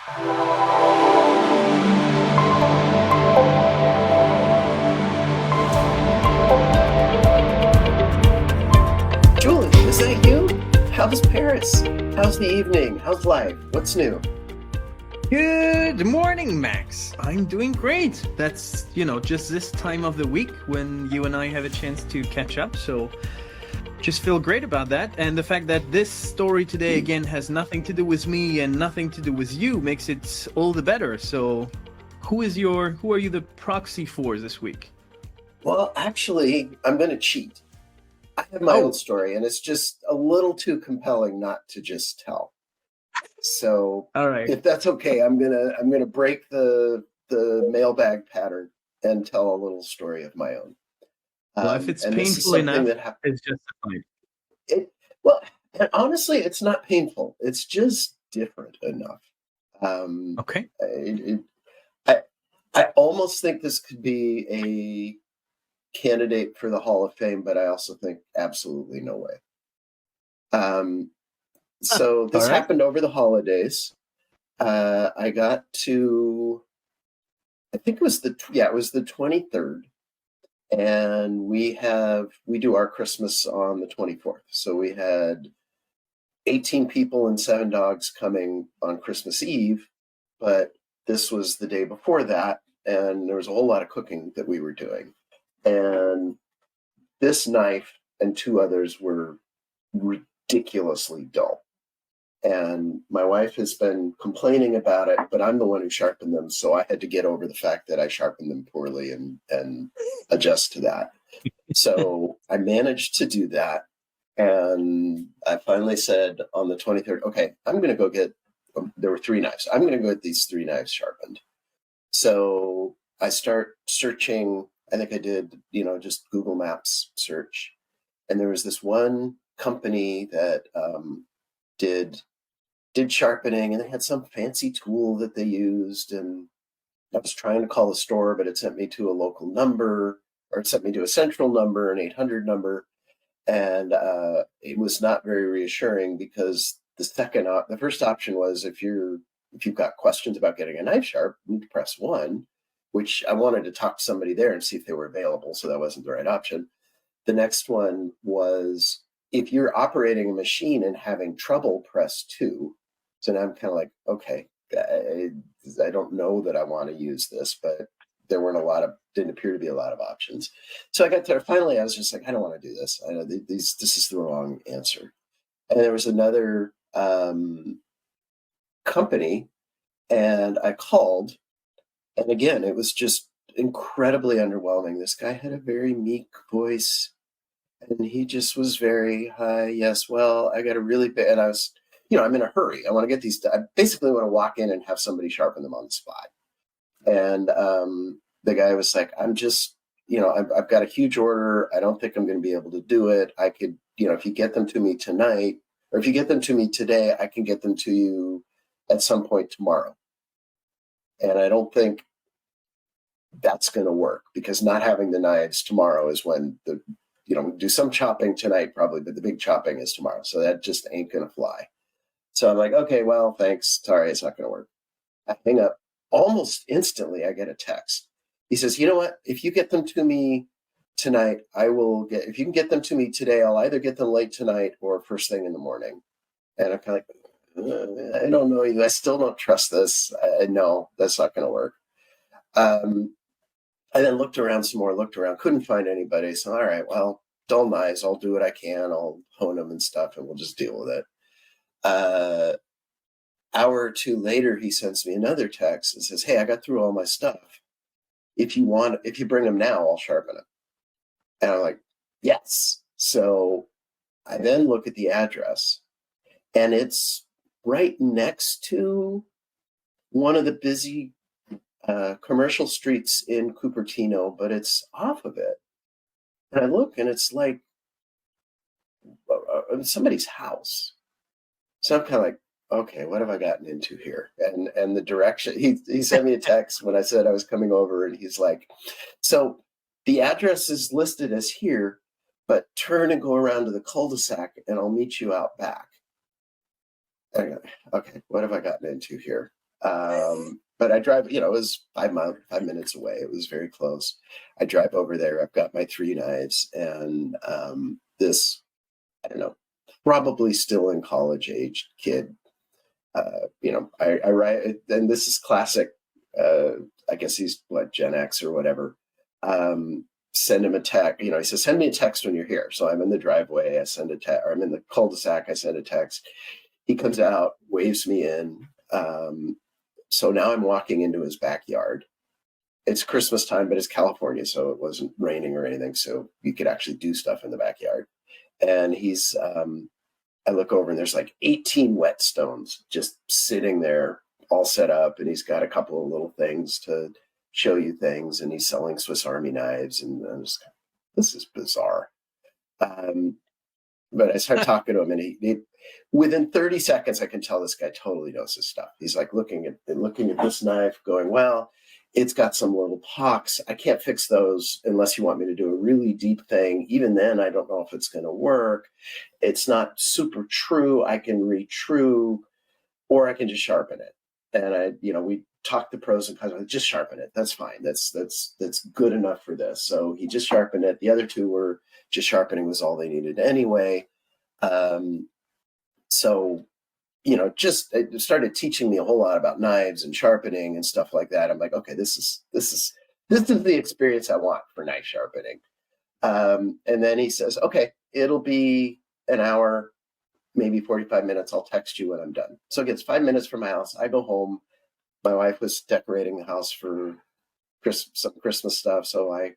Julie, is that you? How's Paris? How's the evening? How's life? What's new? Good morning, Max. I'm doing great. That's, just this time of the week when you and I have a chance to catch up. So just feel great about that. And the fact that this story today, again, has nothing to do with me and nothing to do with you makes it all the better. So who are you the proxy for this week? Well, actually, I'm going to cheat. I have my own Oh, story, and it's just a little too compelling not to just tell. So, all right. if that's okay, I'm gonna break the mailbag pattern and tell a little story of my own. Well, if it's And this is painful something enough, that happened. it's justified. It, well, and honestly, it's not painful. It's just different enough. Um, Okay. it, I I almost think this could be a candidate for the Hall of Fame, but I also think absolutely no way. Um, so All this right. happened over the holidays. I got to, I think it was it was the 23rd, and we do our Christmas on the 24th. So we had 18 people and seven dogs coming on Christmas Eve, but this was the day before that, and there was a whole lot of cooking that we were doing. And this knife and two others were ridiculously dull. And my wife has been complaining about it, but I'm the one who sharpened them, so I had to get over the fact that I sharpened them poorly and adjust to that. So I managed to do that, and I finally said on the 23rd, okay, I'm going to go get. There were three knives. I'm going to go get these three knives sharpened. So I start searching. I think I did, just Google Maps search, and there was this one company that did did sharpening, and they had some fancy tool that they used. And I was trying to call the store, but it sent me to a local number, or it sent me to a central number, an 800 number. And it was not very reassuring because the first option was if you've got questions about getting a knife sharp, you need to press one, which I wanted to talk to somebody there and see if they were available. So that wasn't the right option. The next one was if you're operating a machine and having trouble, press two. So now I'm kind of like, okay, I don't know that I want to use this, but didn't appear to be a lot of options. So I got there. Finally, I was just like, I don't want to do this. I know this is the wrong answer. And there was another company, and I called, and again, it was just incredibly underwhelming. This guy had a very meek voice, and he just was very hi, yes, well, I got a really bad, and I was, I'm in a hurry. I want to get these. I basically want to walk in and have somebody sharpen them on the spot. And the guy was like, I'm just, I've got a huge order. I don't think I'm going to be able to do it. I could, if you get them to me tonight, or if you get them to me today, I can get them to you at some point tomorrow. And I don't think that's going to work, because not having the knives tomorrow is when do some chopping tonight probably, but the big chopping is tomorrow. So that just ain't going to fly. So I'm like, okay, well, thanks. Sorry, it's not going to work. I hang up. Almost instantly, I get a text. He says, you know what? If you get them to me tonight, if you can get them to me today, I'll either get them late tonight or first thing in the morning. And I'm kind of like, I don't know you. I still don't trust this. No, that's not going to work. I then looked around some more, couldn't find anybody. So, all right, well, dull knives. I'll do what I can. I'll hone them and stuff, and we'll just deal with it. Hour or two later, he sends me another text and says, hey, I got through all my stuff. If you bring them now, I'll sharpen them. And I'm like, yes. So I then look at the address, and it's right next to one of the busy commercial streets in Cupertino, but it's off of it. And I look, and it's like somebody's house. So I'm kind of like, okay, what have I gotten into here? And the direction, he sent me a text when I said I was coming over, and he's like, so the address is listed as here, but turn and go around to the cul-de-sac, and I'll meet you out back. And I go, okay, what have I gotten into here? But I drive, it was 5 minutes away. It was very close. I drive over there. I've got my 3 knives, and this, I don't know, probably still in college aged kid. I write, and this is classic. I guess he's Gen X or whatever. Send him a text. He says, "Send me a text when you're here." So I'm in the driveway. I send a text, or I'm in the cul-de-sac. I send a text. He comes out, waves me in. So now I'm walking into his backyard. It's Christmas time, but it's California, so it wasn't raining or anything. So you could actually do stuff in the backyard. And I look over and there's like 18 whetstones just sitting there all set up. And he's got a couple of little things to show you things. And he's selling Swiss Army knives. And I'm just, this is bizarre. But I start talking to him, and he within 30 seconds, I can tell this guy totally knows his stuff. He's like looking at this knife going, well, it's got some little pocks. I can't fix those unless you want me to do a really deep thing. Even then, I don't know if it's going to work. It's not super true. I can re-true, or I can just sharpen it. And we talked the pros and cons. Just sharpen it. That's fine. That's good enough for this. So he just sharpened it. The other two were just sharpening was all they needed anyway. So just it started teaching me a whole lot about knives and sharpening and stuff like that. I'm like, okay, this is the experience I want for knife sharpening. And then he says, okay, it'll be an hour, maybe 45 minutes. I'll text you when I'm done. So it gets 5 minutes from my house. I go home. My wife was decorating the house for some Christmas stuff. So I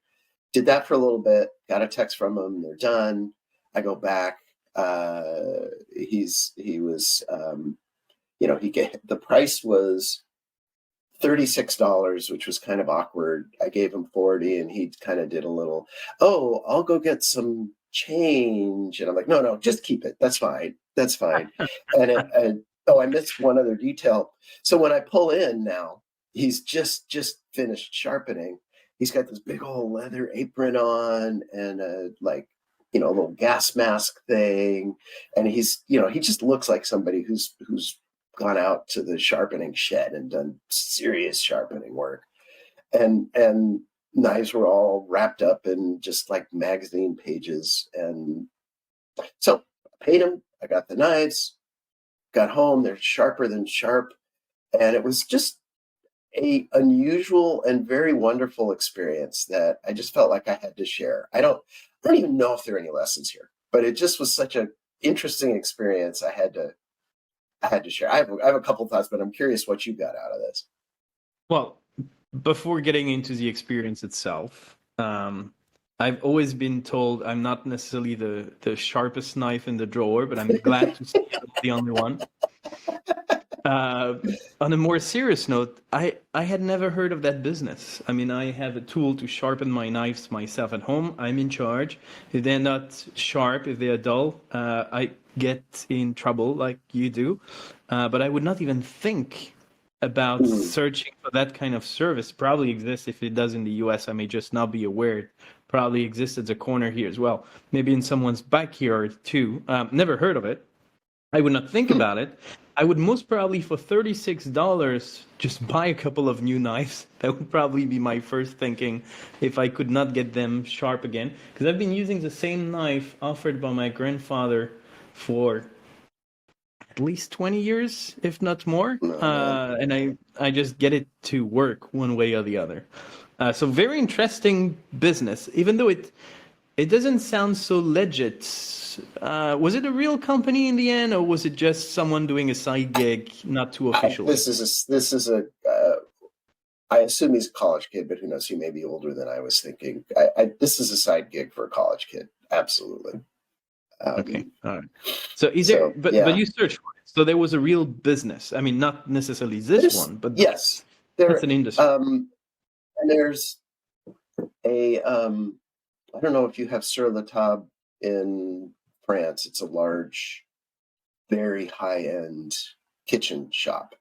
did that for a little bit, got a text from him. They're done. I go back. The price was $36, which was kind of awkward. I gave him 40, and he kind of did a little, oh, I'll go get some change. And I'm like, no, just keep it. That's fine. And I missed one other detail. So when I pull in now, he's just finished sharpening. He's got this big old leather apron on and a little gas mask thing. And he just looks like somebody who's gone out to the sharpening shed and done serious sharpening work. And knives were all wrapped up in just like magazine pages. And so I paid him. I got the knives, got home. They're sharper than sharp. And it was just a unusual and very wonderful experience that I just felt like I had to share. I don't even know if there are any lessons here, but it just was such an interesting experience. I had to share. I have a couple thoughts, but I'm curious what you got out of this. Well, before getting into the experience itself, I've always been told I'm not necessarily the sharpest knife in the drawer, but I'm glad to see I'm the only one. On a more serious note, I had never heard of that business. I mean, I have a tool to sharpen my knives myself at home. I'm in charge. If they're not sharp, if they're dull, I get in trouble like you do. But I would not even think about searching for that kind of service. Probably exists. If it does in the US, I may just not be aware. It probably exists as a corner here as well. Maybe in someone's backyard too. Never heard of it. I would not think about it. I would most probably, for $36, just buy a couple of new knives. That would probably be my first thinking if I could not get them sharp again. Because I've been using the same knife offered by my grandfather for at least 20 years, if not more. And I just get it to work one way or the other. So very interesting business, even though it doesn't sound so legit. Was it a real company in the end, or was it just someone doing a side gig, not too official? This is a. I assume he's a college kid, but who knows? He may be older than I was thinking. This is a side gig for a college kid. Absolutely. Okay. All right. So but you searched for it. So there was a real business. I mean, not necessarily this one, but yes, that's an industry. And there's a. I don't know if you have Sur La Table in France. It's a large, very high-end kitchen shop,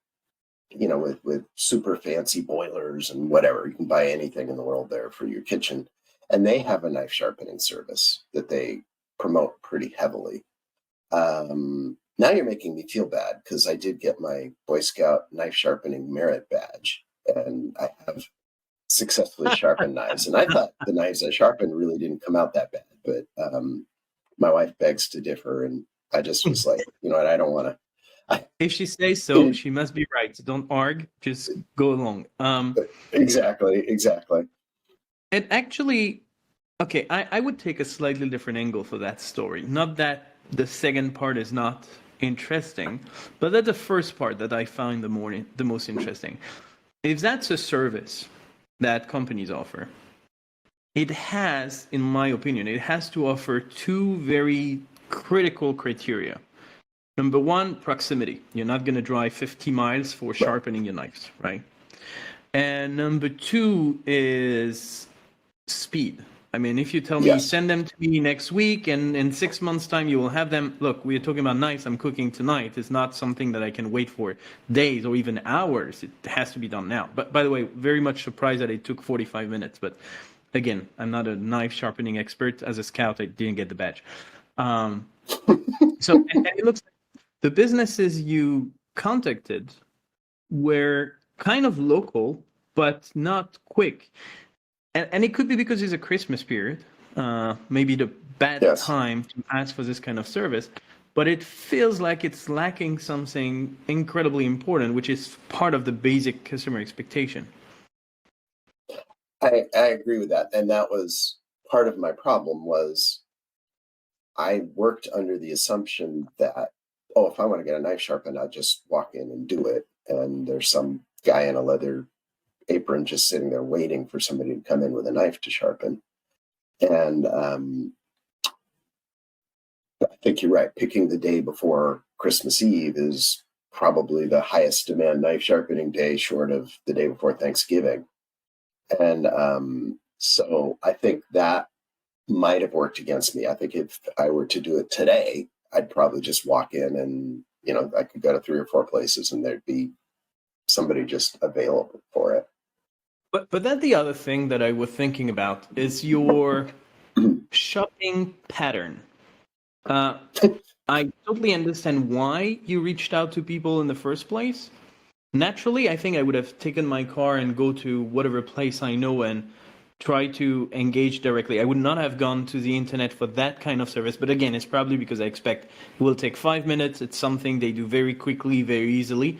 with super fancy boilers and whatever. You can buy anything in the world there for your kitchen. And they have a knife sharpening service that they promote pretty heavily. now you're making me feel bad because I did get my Boy Scout knife sharpening merit badge, and I have successfully sharpened knives. And I thought the knives I sharpened really didn't come out that bad, but my wife begs to differ, and I just was like, you know what, I don't want to. If she says so, she must be right. Don't argue, just go along. Exactly. It actually, okay, I would take a slightly different angle for that story. Not that the second part is not interesting, but that's the first part that I find the most interesting. If that's a service that companies offer, it has, in my opinion, it has to offer two very critical criteria. Number one, proximity. You're not going to drive 50 miles for sharpening your knives, right? And number two is speed. I mean, if you tell me, send them to me next week, and in 6 months' time you will have them. Look, we're talking about knives I'm cooking tonight. It's not something that I can wait for days or even hours. It has to be done now. But by the way, very much surprised that it took 45 minutes. But again, I'm not a knife sharpening expert. As a scout, I didn't get the badge. So and it looks like the businesses you contacted were kind of local, but not quick. And it could be because it's a Christmas period, maybe the bad time to ask for this kind of service. But it feels like it's lacking something incredibly important, which is part of the basic customer expectation. I agree with that. And that was part of my problem was I worked under the assumption that, if I want to get a knife sharpened, I'll just walk in and do it. And there's some guy in a leather apron just sitting there waiting for somebody to come in with a knife to sharpen. And I think you're right. Picking the day before Christmas Eve is probably the highest demand knife sharpening day, short of the day before Thanksgiving. And so I think that might have worked against me. I think if I were to do it today, I'd probably just walk in and, I could go to 3 or 4 places and there'd be somebody just available for it. But then the other thing that I was thinking about is your shopping pattern. I totally understand why you reached out to people in the first place. Naturally, I think I would have taken my car and go to whatever place I know and try to engage directly. I would not have gone to the internet for that kind of service. But again, it's probably because I expect it will take 5 minutes. It's something they do very quickly, very easily.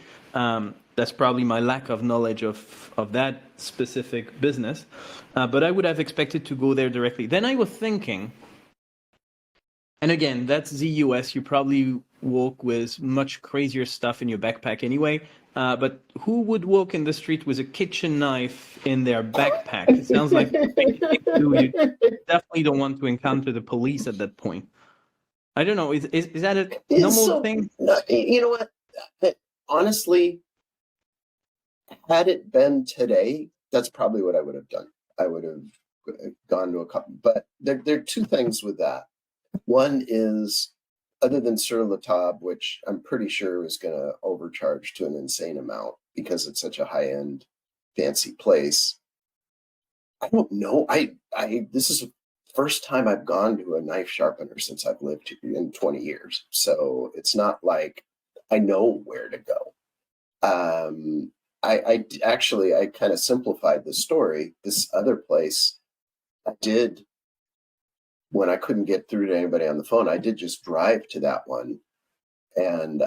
That's probably my lack of knowledge of that specific business. But I would have expected to go there directly. Then I was thinking, and again, that's the US. You probably walk with much crazier stuff in your backpack anyway. But who would walk in the street with a kitchen knife in their backpack? It sounds like you definitely don't want to encounter the police at that point. I don't know. Is that a normal thing? You know what? Honestly, had it been today, that's probably what I would have done. I would have gone to a couple. But there are two things with that. One is, other than Sur La Table, which I'm pretty sure is going to overcharge to an insane amount because it's such a high-end, fancy place. I don't know. This is the first time I've gone to a knife sharpener since I've lived here in 20 years. So it's not like I know where to go. I kind of simplified the story. This other place, I did, when I couldn't get through to anybody on the phone, I did just drive to that one, and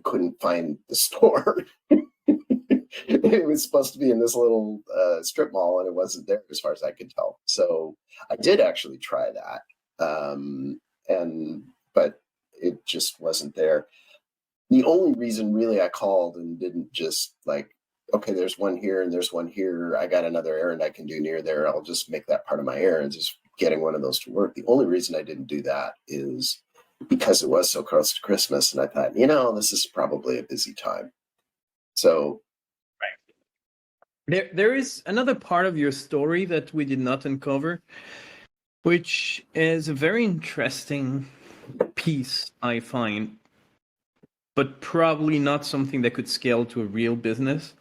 couldn't find the store. It was supposed to be in this little strip mall, and it wasn't there as far as I could tell. So I did actually try that, but it just wasn't there. The only reason really I called and didn't just like, okay, there's one here and there's one here, I got another errand I can do near there, I'll just make that part of my errands, is getting one of those to work. The only reason I didn't do that is because it was so close to Christmas, and I thought, this is probably a busy time. So there is another part of your story that we did not uncover, which is a very interesting piece, I find, but probably not something that could scale to a real business,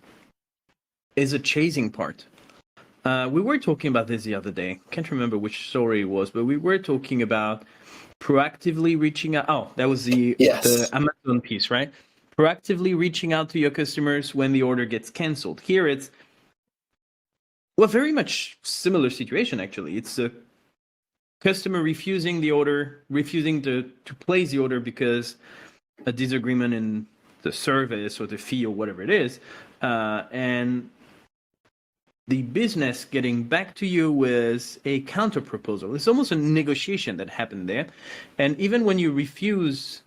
is a chasing part. We were talking about this the other day. Can't remember which story it was, but we were talking about proactively reaching out. Oh, that was the Yes. Amazon piece, right? Proactively reaching out to your customers when the order gets canceled. Here it's, well, very much similar situation actually. It's a customer refusing the order, refusing to place the order because a disagreement in the service or the fee or whatever it is, and the business getting back to you with a counter proposal. It's almost a negotiation that happened there, and even when you refuse,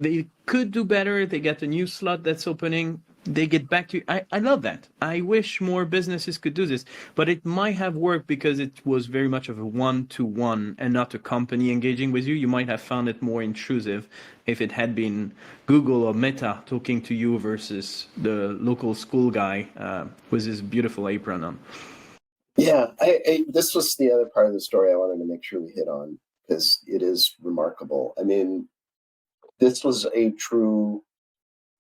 they could do better. They get a new slot that's opening. They get back to you. I love that. I wish more businesses could do this, but it might have worked because it was very much of a one-to-one and not a company engaging with you. You might have found it more intrusive if it had been Google or Meta talking to you versus the local school guy with his beautiful apron on. Yeah, this was the other part of the story I wanted to make sure we hit on because it is remarkable. I mean, this was a true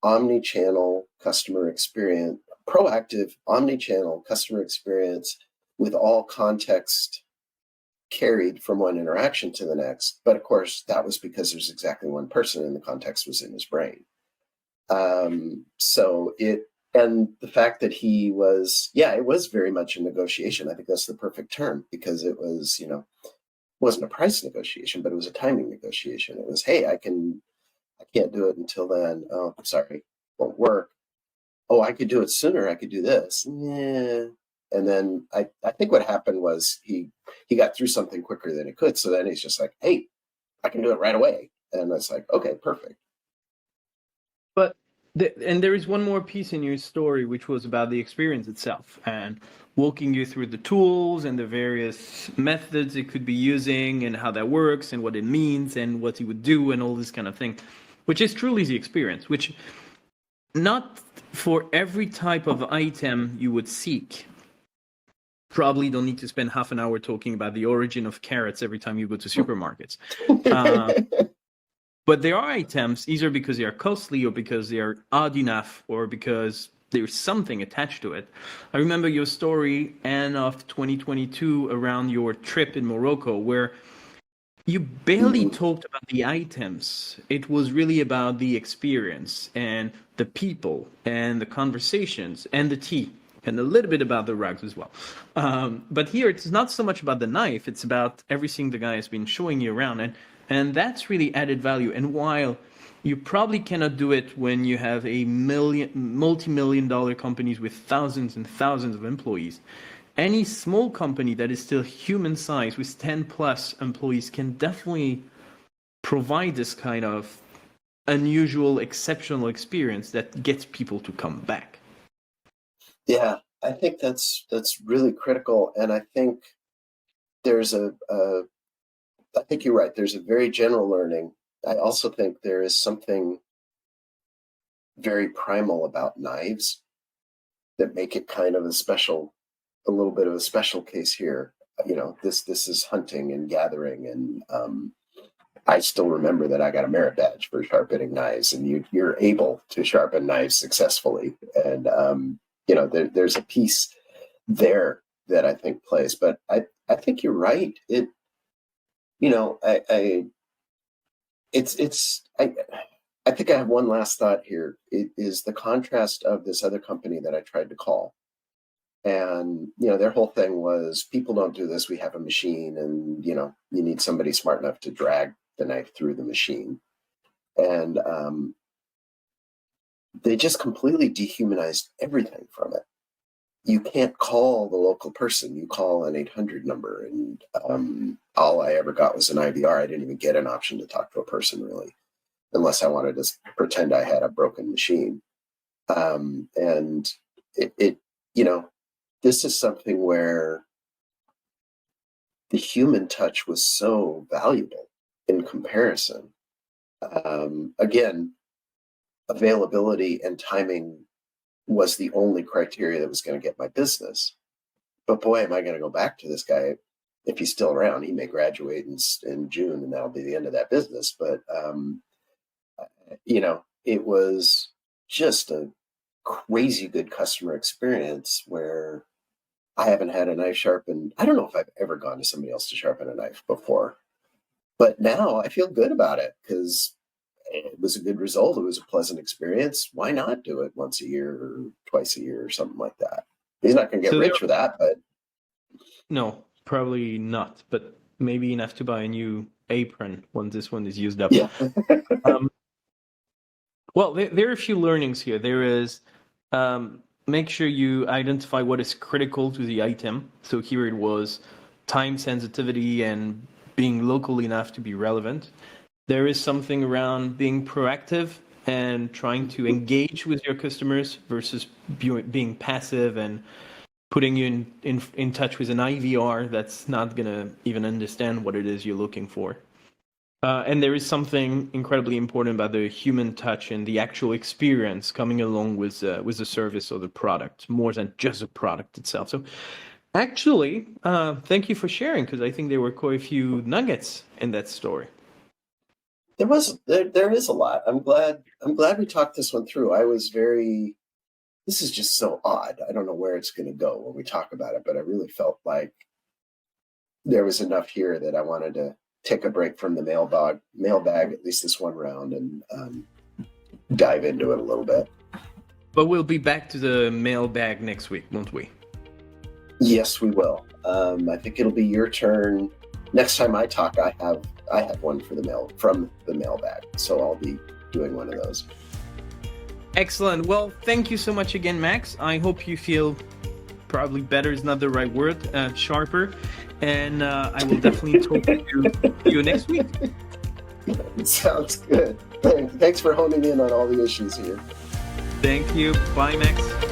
omni-channel customer experience, proactive omni-channel customer experience with all context carried from one interaction to the next. But of course, that was because there's exactly one person and the context was in his brain. And the fact that he was, yeah, it was very much a negotiation. I think that's the perfect term because it was, it wasn't a price negotiation, but it was a timing negotiation. It was, hey, I can't do it until then. Oh, sorry, won't work. Oh, I could do it sooner. I could do this. Yeah. And then I think what happened was he got through something quicker than he could. So then he's just like, hey, I can do it right away. And it's like, okay, perfect. But and there is one more piece in your story, which was about the experience itself and walking you through the tools and the various methods it could be using and how that works and what it means and what he would do and all this kind of thing, which is truly the experience, which not for every type of item you would seek. Probably don't need to spend half an hour talking about the origin of carrots every time you go to supermarkets. But there are items, either because they are costly or because they are odd enough or because there's something attached to it. I remember your story, end of 2022, around your trip in Morocco, where you barely talked about the items. It was really about the experience and the people and the conversations and the tea and a little bit about the rugs as well. But here it's not so much about the knife. It's about everything the guy has been showing you around. And that's really added value. And while you probably cannot do it when you have a multi-million-dollar companies with thousands and thousands of employees, any small company that is still human size with 10 plus employees can definitely provide this kind of unusual, exceptional experience that gets people to come back. Yeah, I think that's really critical. And I think there's I think you're right. There's a very general learning. I also think there is something very primal about knives that make it kind of a little bit of a special case here. This is hunting and gathering, and I still remember that I got a merit badge for sharpening knives, and you're able to sharpen knives successfully. And there's a piece there that I think plays. But I think you're right. I think I have one last thought here. It is the contrast of this other company that I tried to call. And, their whole thing was, people don't do this. We have a machine and, you need somebody smart enough to drag the knife through the machine. And they just completely dehumanized everything from it. You can't call the local person. You call an 800 number. And all I ever got was an IVR. I didn't even get an option to talk to a person, really, unless I wanted to pretend I had a broken machine. And this is something where the human touch was so valuable in comparison. Again, availability and timing was the only criteria that was going to get my business. But boy, am I going to go back to this guy if he's still around. He may graduate in June, and that'll be the end of that business. But it was just a crazy good customer experience where I haven't had a knife sharpened. I don't know if I've ever gone to somebody else to sharpen a knife before. But now I feel good about it because it was a good result. It was a pleasant experience. Why not do it once a year or twice a year or something like that? He's not going to get So rich for that, but no, probably not, but maybe enough to buy a new apron when this one is used up. yeah. Um, well, there are a few learnings here. There is make sure you identify what is critical to the item. So here it was time sensitivity and being local enough to be relevant. There is something around being proactive and trying to engage with your customers versus being passive and putting you in touch with an IVR that's not going to even understand what it is you're looking for. And there is something incredibly important about the human touch and the actual experience coming along with the service or the product, more than just the product itself. So, actually, thank you for sharing, because I think there were quite a few nuggets in that story. There is a lot. I'm glad we talked this one through. I was very. This is just so odd. I don't know where it's going to go when we talk about it, but I really felt like there was enough here that I wanted to take a break from the mailbag, at least this one round, and dive into it a little bit. But we'll be back to the mailbag next week, won't we? Yes, we will. I think it'll be your turn. Next time I talk, I have one from the mailbag, so I'll be doing one of those. Excellent. Well, thank you so much again, Max. I hope you feel probably better is not the right word, sharper. And I will definitely talk to you next week. Sounds good. Thanks for honing in on all the issues here. Thank you. Bye, Max.